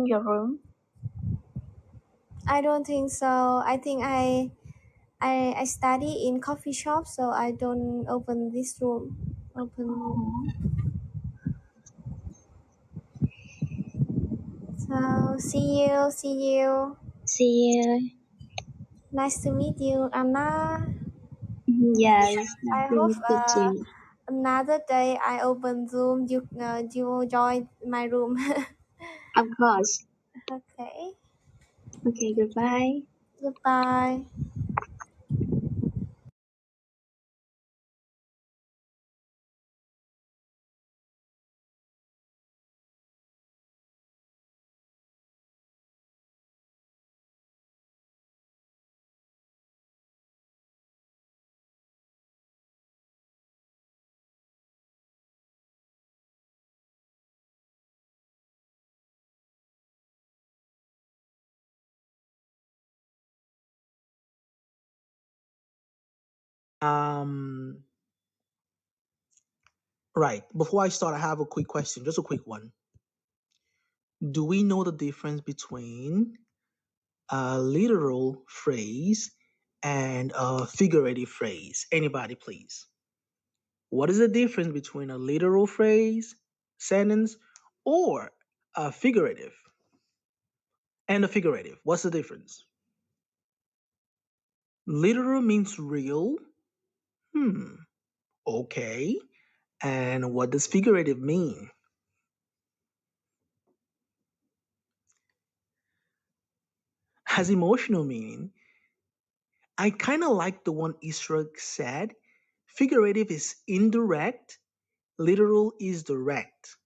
your room? I don't think so. I think I study in coffee shop, so I don't open this room. Oh, So see you. see you. Nice to meet you, Anna. Yes, nice I to hope meet you too. another day I open Zoom. You join my room. Of course. Okay. Okay, goodbye. Goodbye. Um, right. Before I start, I have a quick question, just a quick one. Do we know the difference between a literal phrase and a figurative phrase? Anybody, please. What is the difference between a literal phrase, sentence, or a figurative? And a figurative. What's the difference? Literal means real. Hmm. Okay. And what does figurative mean? Has emotional meaning. I kind of like the one Israel said. Figurative is indirect, literal is direct.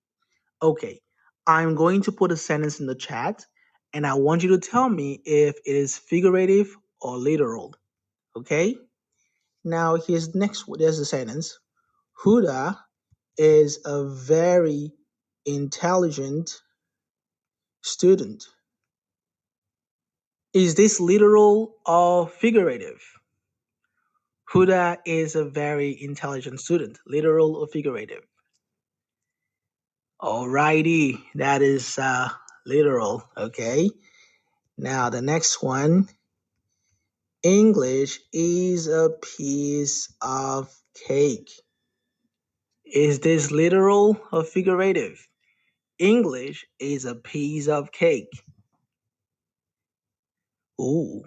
Okay, I'm going to put a sentence in the chat and I want you to tell me if it is figurative or literal. Okay, now here's the next one. There's the sentence. Huda is a very intelligent student. Is this literal or figurative? Huda is a very intelligent student, literal or figurative? Alrighty, that is literal. Okay. Now the next one. English is a piece of cake. Is this literal or figurative? English is a piece of cake. Ooh,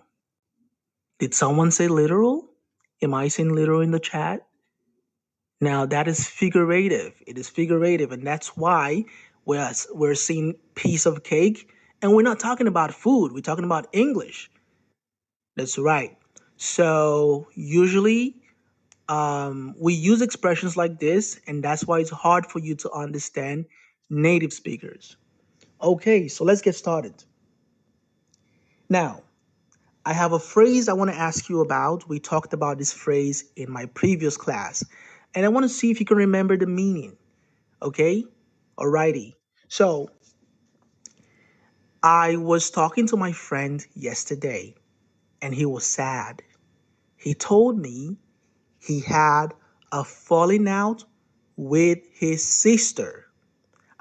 did someone say literal? Am I saying literal in the chat? Now that is figurative. It is figurative, and that's why we're seeing piece of cake, and we're not talking about food. We're talking about English. That's right. So usually, we use expressions like this, and that's why it's hard for you to understand native speakers. Okay, so let's get started. Now, I have a phrase I want to ask you about. We talked about this phrase in my previous class, and I want to see if you can remember the meaning. Okay? Alrighty. So I was talking to my friend yesterday and he was sad. He told me he had a falling out with his sister.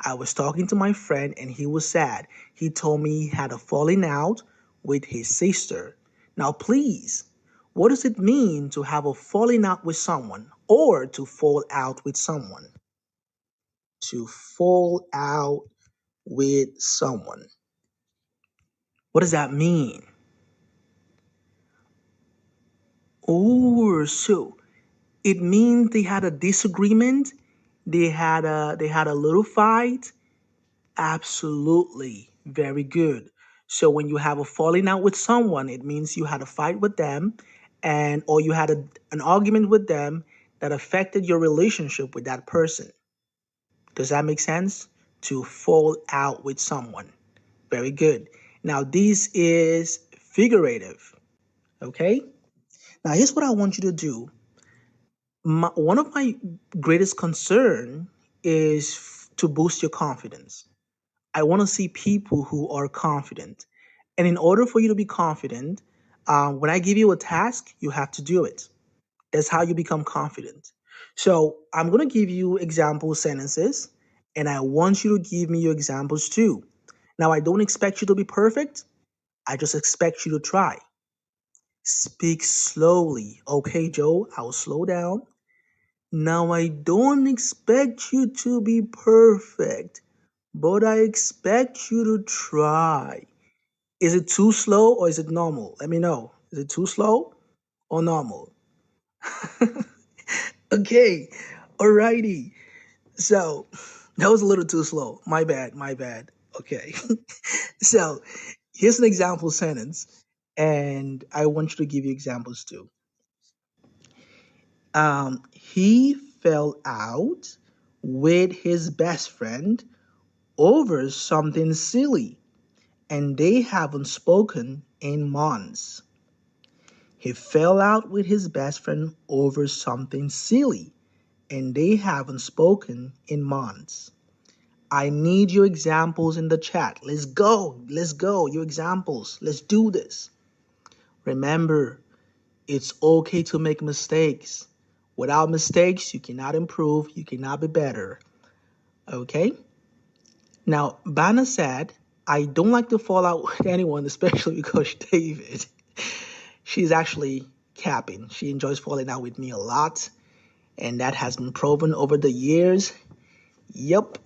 I was talking to my friend and he was sad. He told me he had a falling out with his sister. Now, please, what does it mean to have a falling out with someone or to fall out with someone? To fall out with someone. What does that mean? Oh, so it means they had a disagreement. They had a little fight. Absolutely, very good. So when you have a falling out with someone, it means you had a fight with them, and or you had an argument with them that affected your relationship with that person. Does that make sense? To fall out with someone. Very good. Now this is figurative. Okay. Now, here's what I want you to do. One of my greatest concern is to boost your confidence. I want to see people who are confident. And in order for you to be confident, when I give you a task, you have to do it. That's how you become confident. So I'm going to give you example sentences, and I want you to give me your examples too. Now, I don't expect you to be perfect. I just expect you to try. Speak slowly. Okay, Joe, I'll slow down. Now, I don't expect you to be perfect, but I expect you to try. Is it too slow or is it normal? Let me know. Is it too slow or normal? Okay, alrighty. So, that was a little too slow. My bad, my bad. Okay. So, here's an example sentence, and I want you to give you examples too. He fell out with his best friend over something silly, and they haven't spoken in months. He fell out with his best friend over something silly, and they haven't spoken in months. I need your examples in the chat. Let's go. Let's go. Your examples. Let's do this. Remember, it's okay to make mistakes. Without mistakes, you cannot improve, you cannot be better. Okay? Now, Bana said, I don't like to fall out with anyone, especially because David. She's actually capping. She enjoys falling out with me a lot, and that has been proven over the years. Yep.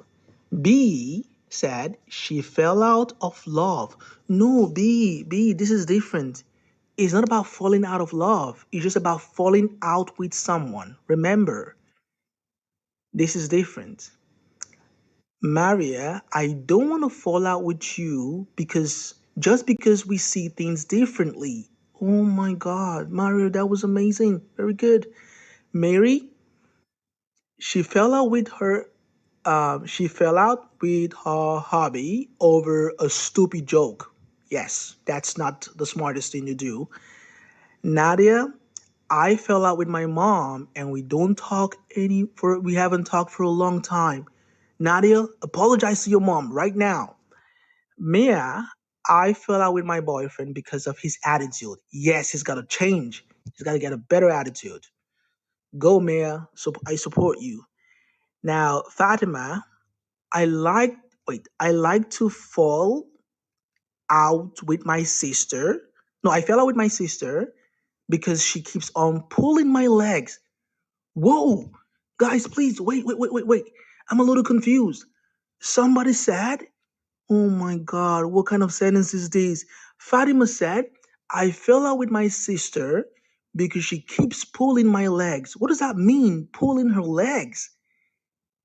B said she fell out of love. No, B, this is different. It's not about falling out of love. It's just about falling out with someone. Remember, this is different. Maria, I don't want to fall out with you because just because we see things differently. Oh my God, Mario, that was amazing. Very good. Mary, she fell out with her. She fell out with her hobby over a stupid joke. Yes, that's not the smartest thing to do. Nadia, I fell out with my mom and we haven't talked for a long time. Nadia, apologize to your mom right now. Mia, I fell out with my boyfriend because of his attitude. Yes, he's got to change. He's got to get a better attitude. Go, Mia. So I support you. Now, Fatima, I like I like to fall out with my sister. No, I fell out with my sister because she keeps on pulling my legs. Whoa, guys, please wait. I'm a little confused. Somebody said, oh my God, what kind of sentence is this? Fatima said, I fell out with my sister because she keeps pulling my legs. What does that mean, pulling her legs?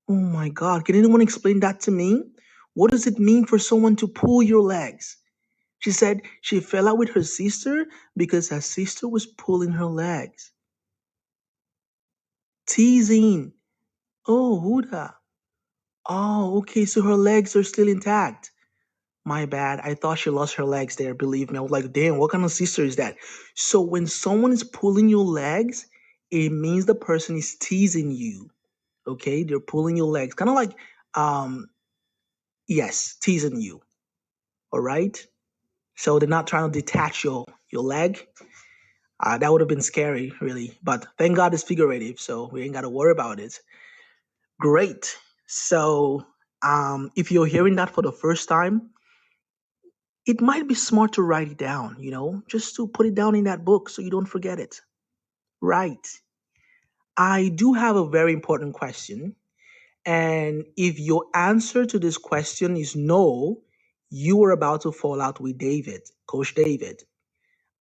Oh my God, can anyone explain that to me? What does it mean for someone to pull your legs? She said she fell out with her sister because her sister was pulling her legs. Teasing. Oh, Huda. Oh, okay, so her legs are still intact. My bad. I thought she lost her legs there. Believe me. I was like, damn, what kind of sister is that? So when someone is pulling your legs, it means the person is teasing you. Okay? They're pulling your legs. Kind of like, um, yes, teasing you. All right? So they're not trying to detach your leg. That would have been scary, really. But thank God it's figurative, so we ain't got to worry about it. Great. So if you're hearing that for the first time, it might be smart to write it down, just to put it down in that book so you don't forget it. Right. I do have a very important question. And if your answer to this question is no, you are about to fall out with David, Coach David.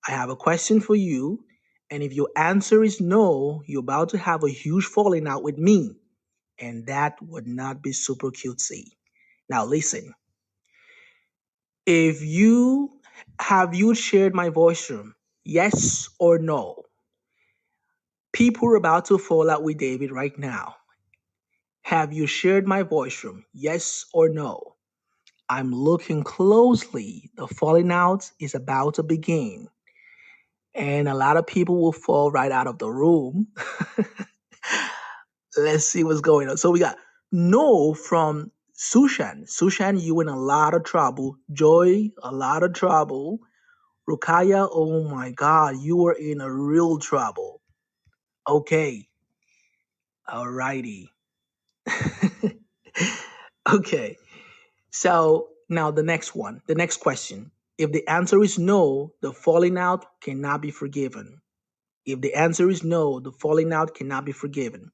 I have a question for you. And if your answer is no, you're about to have a huge falling out with me. And that would not be super cutesy. Now, listen. If you have you shared my voice room? Yes or no? People are about to fall out with David right now. Have you shared my voice room? Yes or no? I'm looking closely. The falling out is about to begin. And a lot of people will fall right out of the room. Let's see what's going on. So we got no from Sushan. Sushan, you in a lot of trouble. Joy, a lot of trouble. Rukaya, oh my God, you are in a real trouble. Okay, alrighty. Okay, so Now, the next one, the next question. If the answer is no, the falling out cannot be forgiven. If the answer is no, the falling out cannot be forgiven.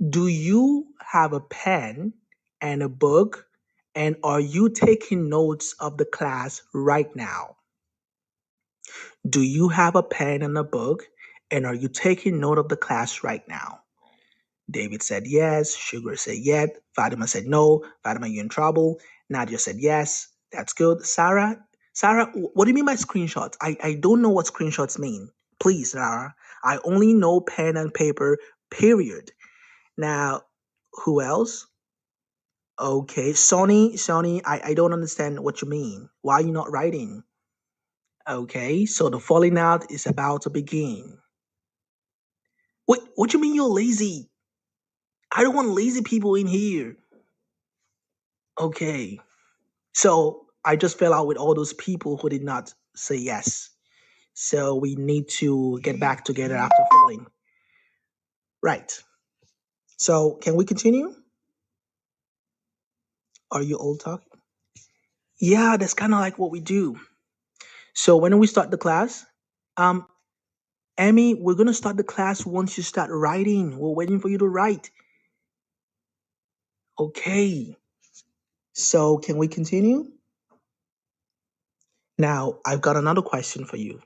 Do you have a pen and a book, and are you taking notes of the class right now? Do you have a pen and a book, and are you taking note of the class right now? David said yes. Sugar said yes. Fatima said no. Fatima, you're in trouble. Nadia said yes. That's good. Sarah, what do you mean by screenshots? I don't know what screenshots mean. Please, Sarah. I only know pen and paper, period. Now, who else? Okay, Sonny, I don't understand what you mean. Why are you not writing? Okay, so the falling out is about to begin. What you mean you're lazy? I don't want lazy people in here. Okay, so I just fell out with all those people who did not say yes. So we need to get back together after falling. Right. So can we continue? Are you all talking? Yeah, that's kind of like what we do. So when do we start the class? Um, Emmy, we're gonna start the class once you start writing. We're waiting for you to write. Okay. So can we continue? Now, I've got another question for you.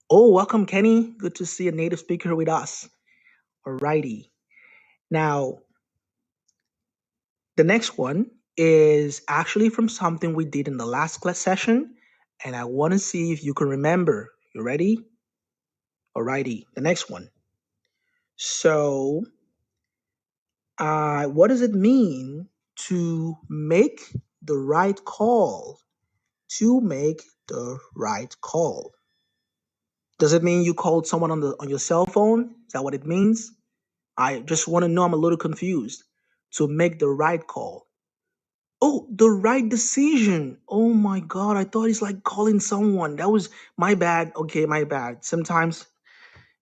Oh, welcome, Kenny. Good to see a native speaker with us. Alrighty. Now, the next one is actually from something we did in the last class session, and I want to see if you can remember. You ready? Alrighty. The next one. So, what does it mean to make the right call? To make the right call. Does it mean you called someone on your cell phone? Is that what it means? I just want to know. I'm a little confused. To make the right call. Oh, the right decision. Oh my God. I thought it's like calling someone. That was my bad. Okay, my bad. Sometimes,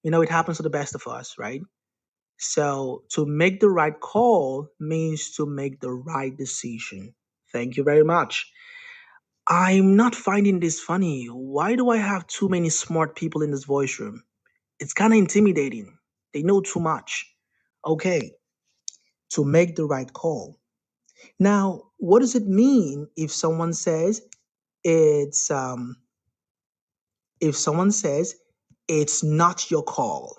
it happens to the best of us, right? So to make the right call means to make the right decision. Thank you very much. I'm not finding this funny. Why do I have too many smart people in this voice room? It's kind of intimidating. They know too much. Okay, to make the right call. Now, what does it mean it's if someone says it's not your call?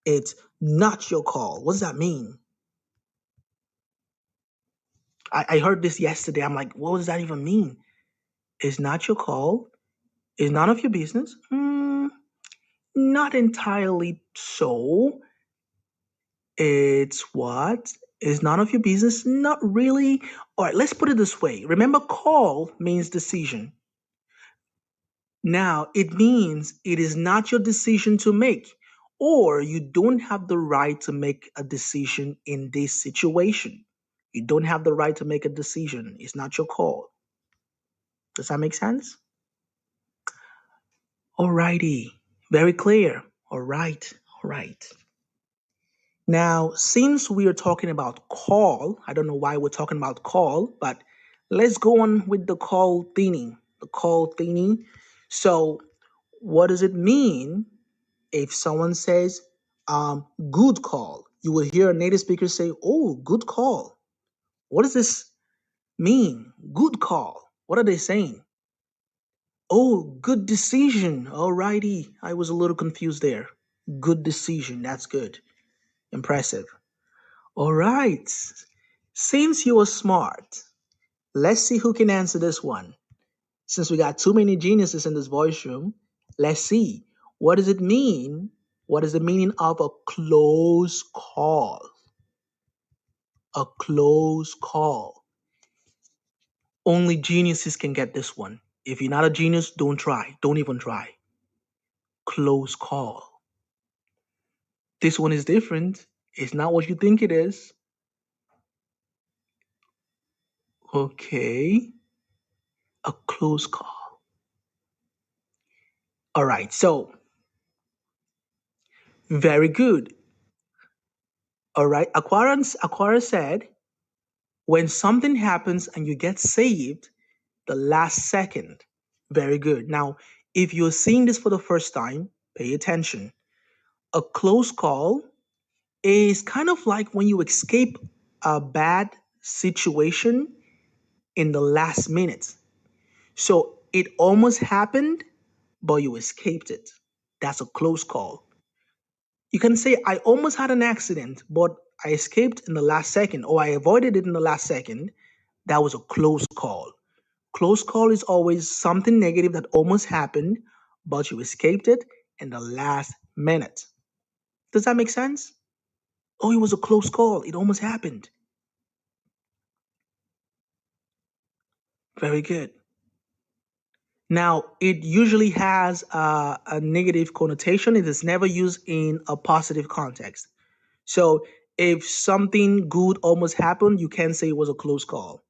It's not your call. What does that mean? I heard this yesterday. I'm like, what does that even mean? It's not your call. It's none of your business. Not entirely so. It's what? It's none of your business? Not really. All right, let's put it this way. Remember, call means decision. Now, it means it is not your decision to make, or you don't have the right to make a decision in this situation. You don't have the right to make a decision. It's not your call. Does that make sense? Alrighty. Very clear. All right. All right. Now, since we are talking about call, I don't know why we're talking about call, but let's go on with the call thingy. The call thingy. So, what does it mean if someone says, good call? You will hear a native speaker say, oh, good call. What does this mean? Good call. What are they saying? Oh, good decision. Alrighty. I was a little confused there. Good decision. That's good. Impressive. All right. Since you are smart, let's see who can answer this one. Since we got too many geniuses in this voice room, let's see. What does it mean? What is the meaning of a close call? A close call. Only geniuses can get this one. If you're not a genius, don't try. Don't even try. Close call. This one is different. It's not what you think it is. Okay. A close call. All right. So, very good. All right. Aquarius said, When something happens and you get saved, the last second. Very good. Now, if you're seeing this for the first time, pay attention. A close call is kind of like when you escape a bad situation in the last minute. So it almost happened, but you escaped it. That's a close call. You can say, I almost had an accident, but I escaped in the last second, or I avoided it in the last second. That was a close call. Close call is always something negative that almost happened, but you escaped it in the last minute. Does that make sense? Oh, it was a close call. It almost happened. Very good. Now, it usually has a negative connotation. It is never used in a positive context. So, if something good almost happened, you can't say it was a close call.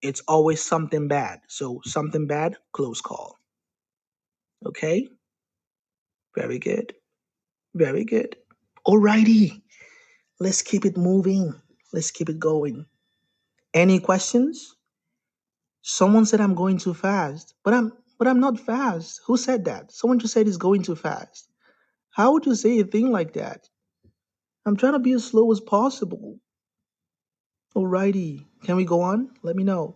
It's always something bad. So, something bad, close call. Okay? Very good. Very good. Alrighty. Let's keep it moving. Let's keep it going. Any questions? Someone said I'm going too fast, but I'm not fast. Who said that? Someone just said it's going too fast. How would you say a thing like that? I'm trying to be as slow as possible. Alrighty. Can we go on? Let me know.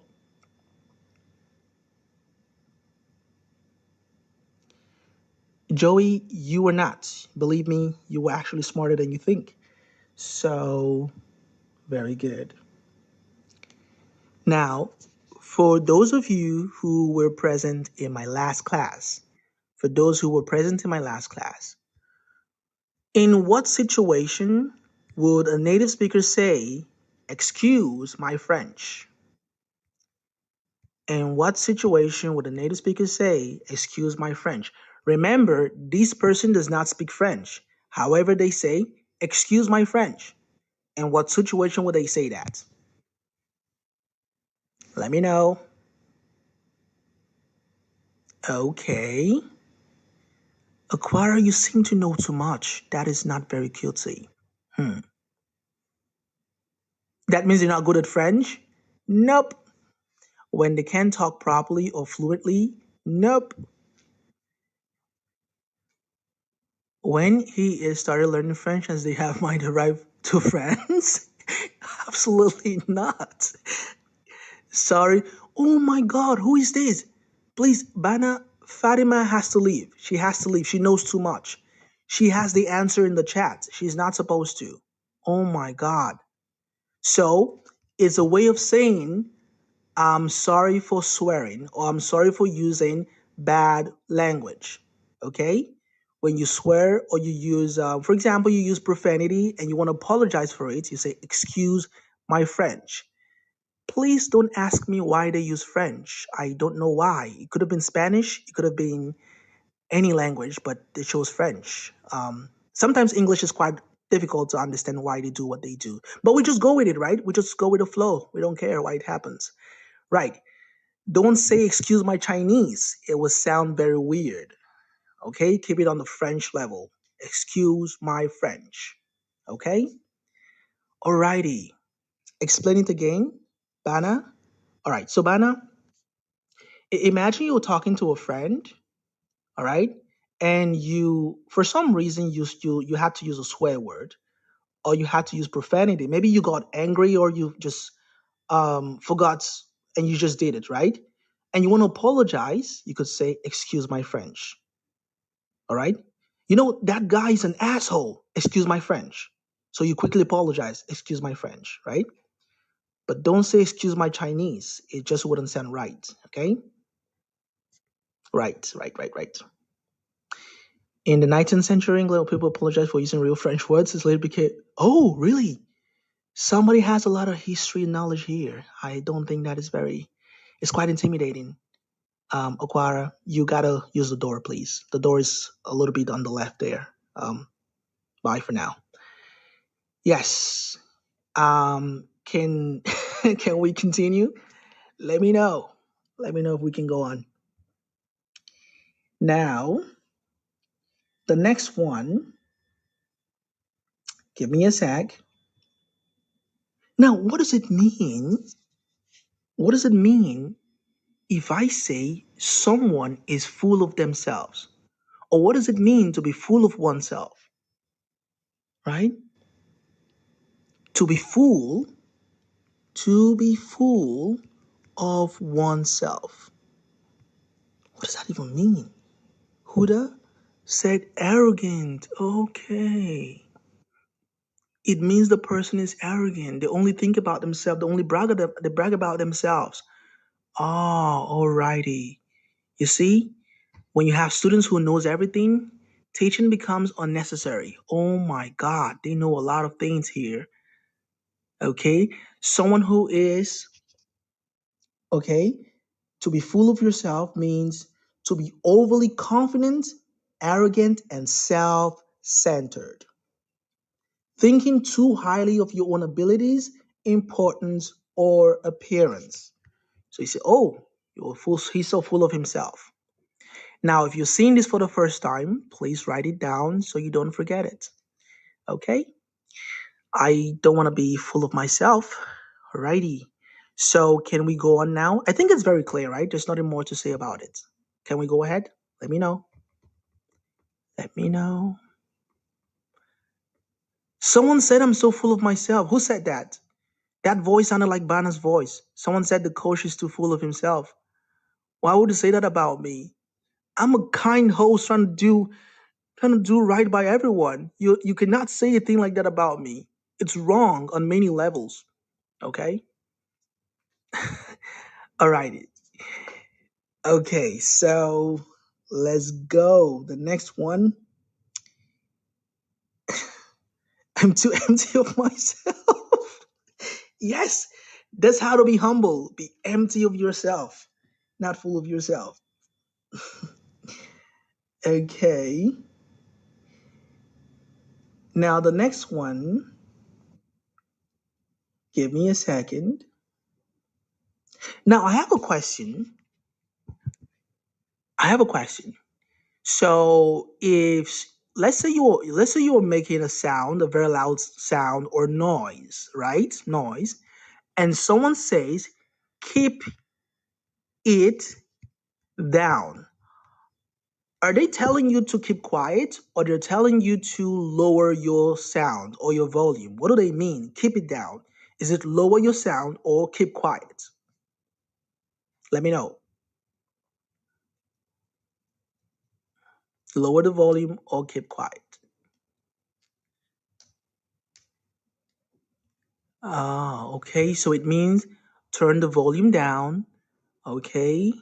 Joey, you were not. Believe me, you were actually smarter than you think. So, very good. Now, for those of you who were present in my last class, for those who were present in my last class, in what situation would a native speaker say, excuse my French? In what situation would a native speaker say, excuse my French? Remember, this person does not speak French. However, they say, excuse my French. In what situation would they say that? Let me know. Okay. Aquara, you seem to know too much. That is not very cutesy. That means you're not good at French? Nope. When they can't talk properly or fluently? Nope. When he is started learning French as they have might arrive to France? Absolutely not. Sorry. Oh my God, who is this? Please, Bana, Fatima has to leave. She has to leave. She knows too much. She has the answer in the chat. She's not supposed to. Oh my God. So it's a way of saying, I'm sorry for swearing or I'm sorry for using bad language. Okay? When you swear or you use, for example, you use profanity and you want to apologize for it, you say, excuse my French. Please don't ask me why they use French. I don't know why. It could have been Spanish, it could have been any language, but they chose French. Sometimes English is quite difficult to understand why they do what they do. But we just go with it, right? We just go with the flow. We don't care why it happens. Right. Don't say excuse my Chinese. It will sound very weird. Okay? Keep it on the French level. Excuse my French. Okay? Alrighty. Explain it again. Bana. Alright, so Bana, imagine you're talking to a friend, all right? And you, for some reason, you had to use a swear word or you had to use profanity. Maybe you got angry or you just forgot and you just did it, right? And you want to apologize, you could say, excuse my French. All right. You know, that guy is an asshole. Excuse my French. So you quickly apologize. Excuse my French, right? But don't say excuse my Chinese. It just wouldn't sound right. Okay. Right. In the 19th century England, when people apologize for using real French words, it's later became, oh, really? Somebody has a lot of history and knowledge here. I don't think that is very, it's quite intimidating. Aquara, you gotta use the door, please. The door is a little bit on the left there. Bye for now. Yes. Can can we continue? Let me know. Let me know if we can go on. Now, the next one, give me a sec. Now, what does it mean? What does it mean if I say someone is full of themselves? Or what does it mean to be full of oneself? Right? To be full, to be full of oneself. What does that even mean? Huda said arrogant. Okay. It means the person is arrogant. They only think about themselves. They brag about themselves. Oh, alrighty. You see, when you have students who knows everything, teaching becomes unnecessary. Oh my God, they know a lot of things here. Okay, someone who is okay to be full of yourself means to be overly confident, arrogant, and self-centered. Thinking too highly of your own abilities, importance, or appearance. So you say, "Oh, he's so full of himself." Now, if you're seeing this for the first time, please write it down so you don't forget it. Okay? I don't want to be full of myself. Alrighty. So, can we go on now? I think it's very clear, right? There's nothing more to say about it. Can we go ahead? Let me know. Let me know. Someone said I'm so full of myself. Who said that? That voice sounded like Bana's voice. Someone said the coach is too full of himself. Why would you say that about me? I'm a kind host trying to do right by everyone. You cannot say a thing like that about me. It's wrong on many levels. Okay? Alrighty. Okay, so let's go. The next one. I'm too empty of myself. Yes, that's how to be humble. Be empty of yourself, not full of yourself. Okay. Now the next one. Give me a second. Now I have a question. I have a question. So if let's say you're making a sound, a very loud sound or noise, right? Noise, and someone says, keep it down. Are they telling you to keep quiet or they're telling you to lower your sound or your volume? What do they mean? Keep it down. Is it lower your sound or keep quiet? Let me know. Lower the volume or keep quiet. Ah, okay. So it means turn the volume down. Okay.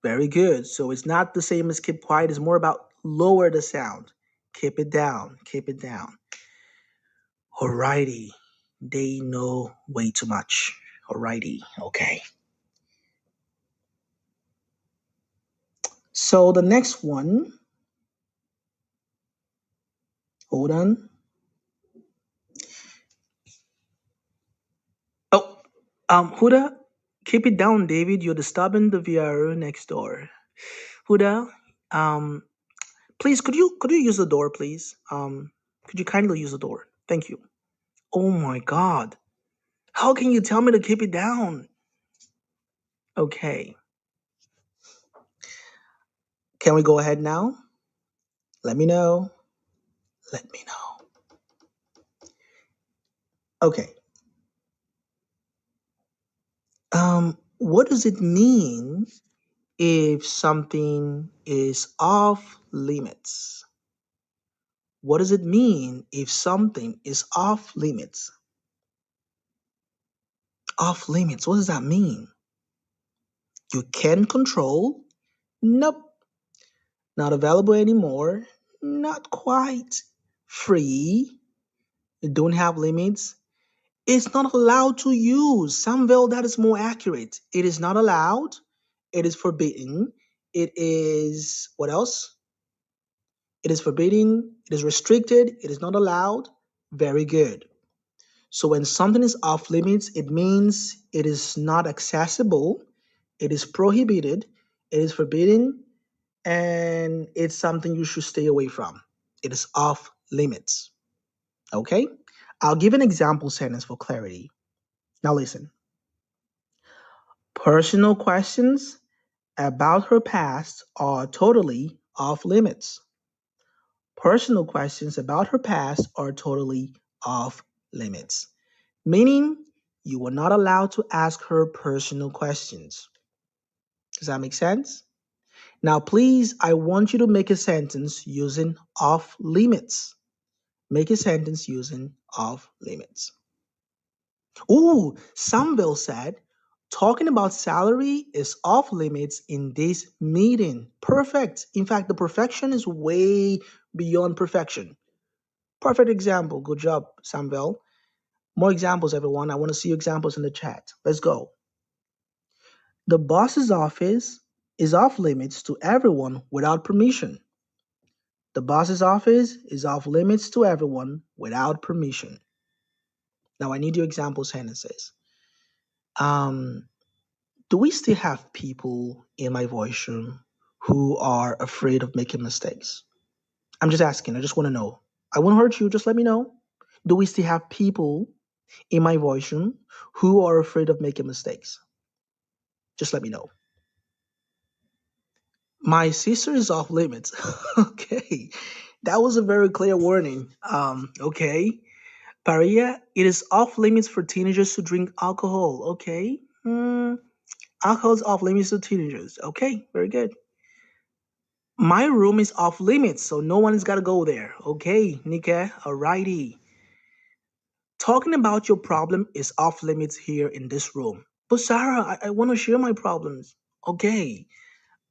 Very good. So it's not the same as keep quiet. It's more about lower the sound. Keep it down. Keep it down. Alrighty. They know way too much. Alrighty. Okay. So the next one, hold on. Oh, Huda, keep it down, David. You're disturbing the VR next door. Huda, um, please could you use the door, please? Could you kindly use the door? Thank you. Oh my God. How can you tell me to keep it down? Okay. Can we go ahead now? Let me know. Let me know. Okay. What does it mean if something is off limits? What does it mean if something is off limits? Off limits, what does that mean? You can control? Nope. Not available anymore? Not quite. Free? You don't have limits? It's not allowed to use. Samvel, that is more accurate. It is not allowed. It is forbidden. It is, what else? It is forbidden. It is restricted. It is not allowed. Very good. So when something is off limits, it means it is not accessible, it is prohibited, it is forbidden, and it's something you should stay away from. It is off limits. Okay? I'll give an example sentence for clarity. Now listen. Personal questions about her past are totally off limits. Personal questions about her past are totally off limits, meaning you are not allowed to ask her personal questions. Does that make sense? Now, please, I want you to make a sentence using off limits. Make a sentence using off limits. Ooh, Samville said, talking about salary is off limits in this meeting. Perfect. In fact, the perfection is way beyond perfection. Perfect example. Good job, Samville. More examples, everyone. I want to see examples in the chat. Let's go. The boss's office is off limits to everyone without permission. The boss's office is off limits to everyone without permission. Now I need your example sentences. Um, do we still have people in my voice room who are afraid of making mistakes? I'm just asking. I just want to know. I won't hurt you. Just let me know. Do we still have people in my voice room who are afraid of making mistakes? Just let me know. My sister is off limits. Okay. That was a very clear warning. Okay. Paria, it is off limits for teenagers to drink alcohol. Okay. Alcohol is off limits to teenagers. Okay, very good. My room is off limits, so no one's got to go there. Okay, Nika, alrighty. Talking about your problem is off limits here in this room. But Sarah, I want to share my problems. Okay.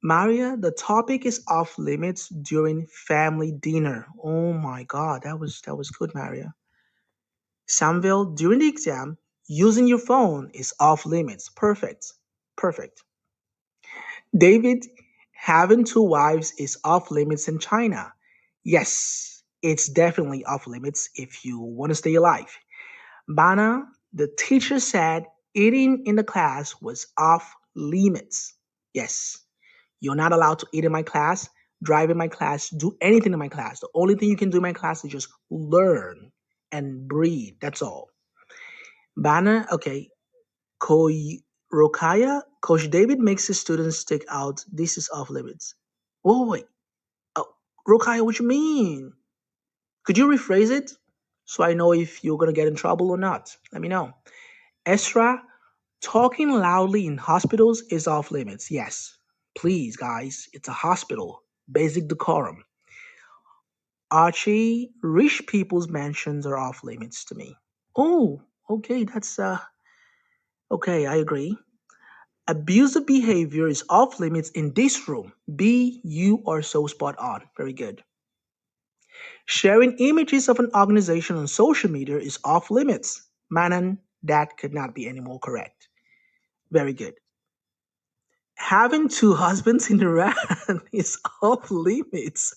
Maria, the topic is off limits during family dinner. Oh my God, that was good, Maria. Samville, during the exam, using your phone is off limits. Perfect. Perfect. David, having two wives is off limits in China. Yes, it's definitely off limits if you want to stay alive. Bana, the teacher said eating in the class was off limits. Yes, you're not allowed to eat in my class, drive in my class, do anything in my class. The only thing you can do in my class is just learn and breathe. That's all. Bana, okay. Rokaya, Coach David makes his students stick out. This is off limits. Oh, wait. Oh, Rokaya, what you mean? Could you rephrase it so I know if you're going to get in trouble or not? Let me know. Esra, talking loudly in hospitals is off limits. Yes. Please, guys, it's a hospital. Basic decorum. Archie, rich people's mansions are off limits to me. Oh, okay, that's okay, I agree. Abusive behavior is off limits in this room. B, you are so spot on. Very good. Sharing images of an organization on social media is off limits. Manan, that could not be any more correct. Very good. Having two husbands in Iran is off limits.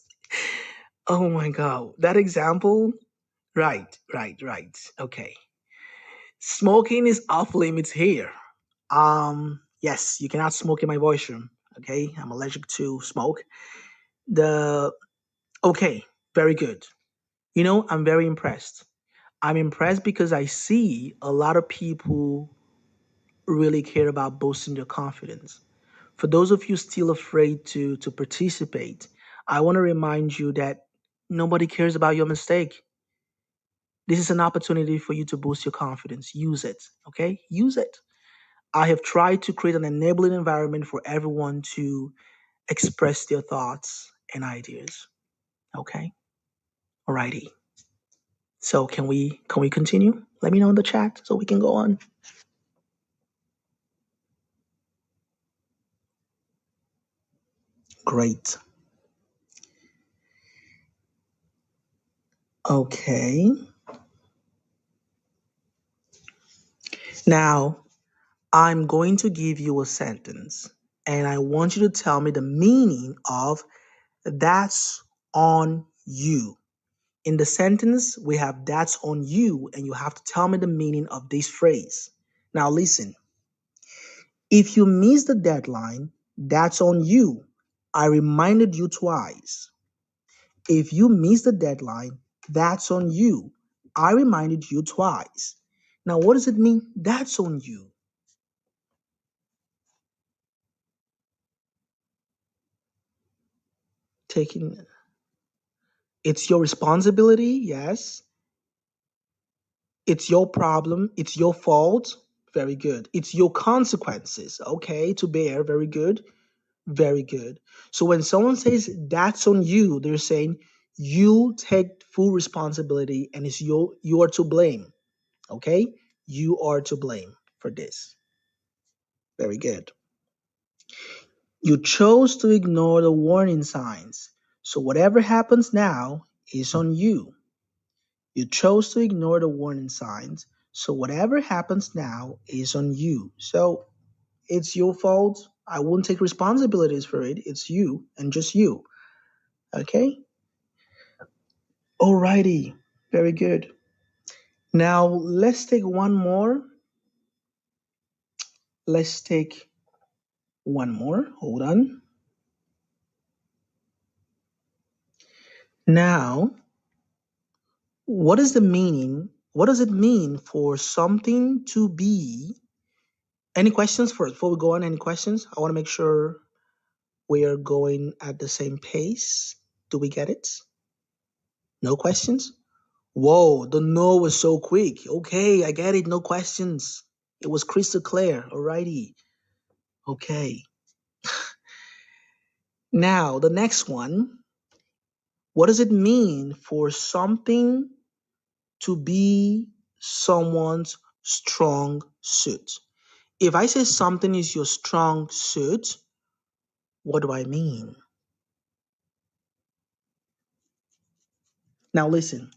Oh my God. That example? Right, right, right. Okay. Smoking is off limits here. Yes, you cannot smoke in my voice room. Okay, I'm allergic to smoke. The okay, very good. I'm very impressed. I'm impressed because I see a lot of people really care about boosting their confidence. For those of you still afraid to participate, I want to remind you that nobody cares about your mistake. This is an opportunity for you to boost your confidence. Use it, okay? Use it. I have tried to create an enabling environment for everyone to express their thoughts and ideas. Okay? Alrighty. So can we continue? Let me know in the chat so we can go on. Great. Okay. Now I'm going to give you a sentence and I want you to tell me the meaning of that's on you. In the sentence, we have that's on you, and you have to tell me the meaning of this phrase. Now, listen. If you miss the deadline, that's on you. I reminded you twice. If you miss the deadline, that's on you. I reminded you twice. Now, what does it mean? That's on you. Taking it's your responsibility, yes. It's your problem, it's your fault. Very good. It's your consequences, okay, to bear. Very good. Very good. So when someone says that's on you, they're saying you take full responsibility and it's you are to blame. Okay? You are to blame for this. Very good. You chose to ignore the warning signs. So whatever happens now is on you. You chose to ignore the warning signs. So whatever happens now is on you. So it's your fault. I won't take responsibilities for it. It's you and just you. Okay? Alrighty. Very good. Now let's take one more. Let's take one more. Hold on. Now, what is the meaning? What does it mean for something to be? Any questions first before we go on? Any questions? I want to make sure we are going at the same pace. Do we get it? No questions? Whoa, the no was so quick. Okay, I get it. No questions. It was crystal clear. Alrighty. Okay. Now, the next one. What does it mean for something to be someone's strong suit? If I say something is your strong suit, what do I mean? Now, listen,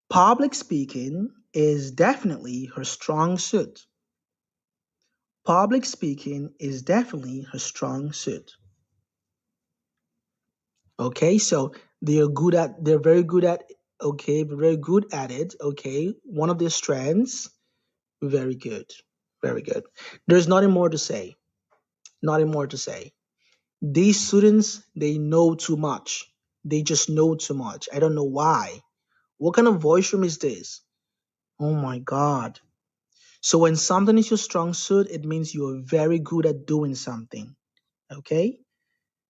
public speaking is definitely her strong suit. Public speaking is definitely her strong suit. Okay, so they're very good at, okay, very good at it. Okay, one of their strengths, very good, very good. There's nothing more to say. Nothing more to say. These students, they know too much. They just know too much. I don't know why. What kind of voice room is this? Oh my God. So when something is your strong suit, it means you're very good at doing something. Okay?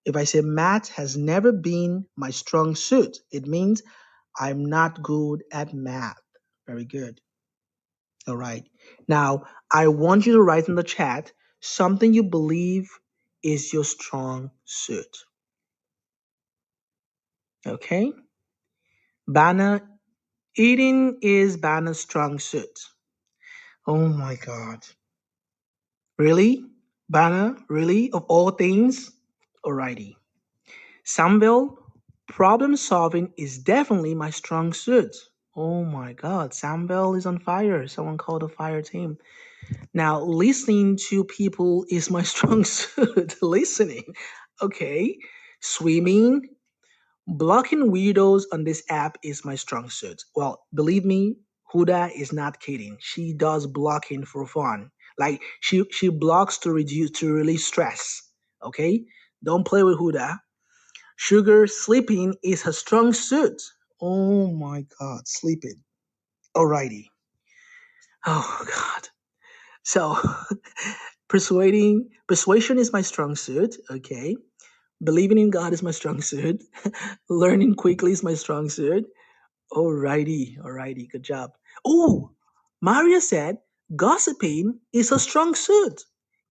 If I say math has never been my strong suit, it means I'm not good at math. Very good. All right. Now, I want you to write in the chat something you believe is your strong suit. Okay? Bana, eating is Bana's strong suit. Oh my God. Really? Bana, really? Of all things? Alrighty. Samville, problem solving is definitely my strong suit. Oh my God, Samville is on fire. Someone called the fire team. Now, listening to people is my strong suit. Listening. Okay. Swimming, blocking weirdos on this app is my strong suit. Well, believe me, Huda is not kidding. She does blocking for fun. Like she blocks to release stress. Okay? Don't play with Huda. Sugar, sleeping is her strong suit. Oh my God, sleeping. Alrighty. Oh God. So persuasion is my strong suit. Okay. Believing in God is my strong suit. Learning quickly is my strong suit. Alrighty, alrighty, good job. Oh, Maria said gossiping is a strong suit.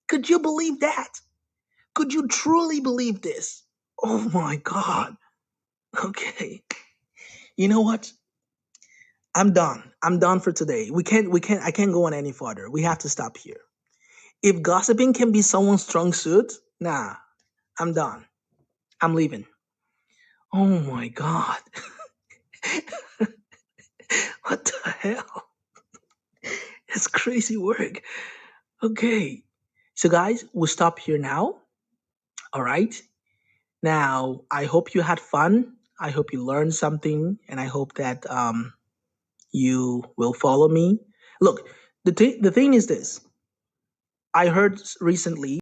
Could you believe that? Could you truly believe this? Oh my God. Okay. You know what? I'm done. I'm done for today. I can't go on any further. We have to stop here. If gossiping can be someone's strong suit, nah, I'm done. I'm leaving. Oh my God. What the hell? It's crazy work. Okay. So, guys, we'll stop here now. All right. Now, I hope you had fun. I hope you learned something, and I hope that you will follow me. Look, the thing is this. I heard recently